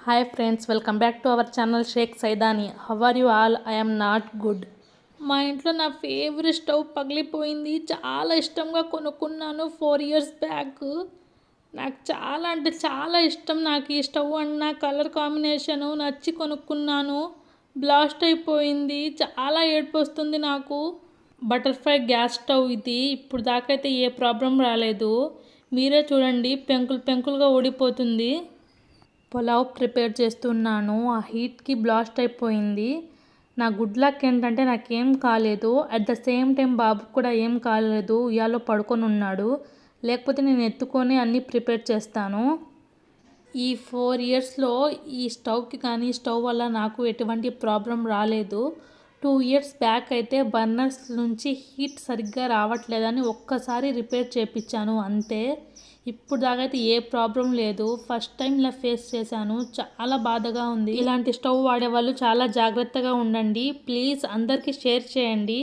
Hi friends, welcome back to our channel Sheikh Saidani. How are you all? I am not good. మా ఇంట్లో నా favourite stove పగిలిపోయింది. చాలా ఇష్టంగా కొనుక్కున్నాను 4 years బ్యాక్. నాకు చాలా అంటే చాలా ఇష్టం. నాకు ఈ స్టవ్ అన్న కలర్ కాంబినేషను నచ్చి కొనుక్కున్నాను. బ్లాస్ట్ అయిపోయింది. చాలా ఏడుపు వస్తుంది నాకు. బటర్ఫ్లై గ్యాస్ స్టవ్ ఇది. ఇప్పుడు దాకా అయితే ఏ ప్రాబ్లం రాలేదు. మీరే చూడండి, పెంకులు పెంకులుగా ఊడిపోతుంది. పులావ్ ప్రిపేర్ చేస్తున్నాను. ఆ హీట్కి బ్లాస్ట్ అయిపోయింది. నా గుడ్ లక్ ఏంటంటే నాకేం కాలేదు. అట్ ద సేమ్ టైం బాబుకు కూడా ఏం కాలేదు. ఉయ్యాలో పడుకొని ఉన్నాడు. లేకపోతే నేను ఎత్తుకొని అన్నీ ప్రిపేర్ చేస్తాను. ఈ 4 yearsలో ఈ స్టవ్కి కానీ స్టవ్ వల్ల నాకు ఎటువంటి ప్రాబ్లం రాలేదు. 2 years బ్యాక్ అయితే బర్నర్స్ నుంచి హీట్ సరిగ్గా రావట్లేదని ఒక్కసారి రిపేర్ చేయించాను అంతే. ఇప్పుడు దాకా అయితే ఏ ప్రాబ్లం లేదు. ఫస్ట్ టైం ఇలా ఫేస్ చేశాను. చాలా బాధగా ఉంది. ఇలాంటి స్టవ్ వాడేవాళ్ళు చాలా జాగ్రత్తగా ఉండండి. ప్లీజ్ అందరికీ షేర్ చేయండి.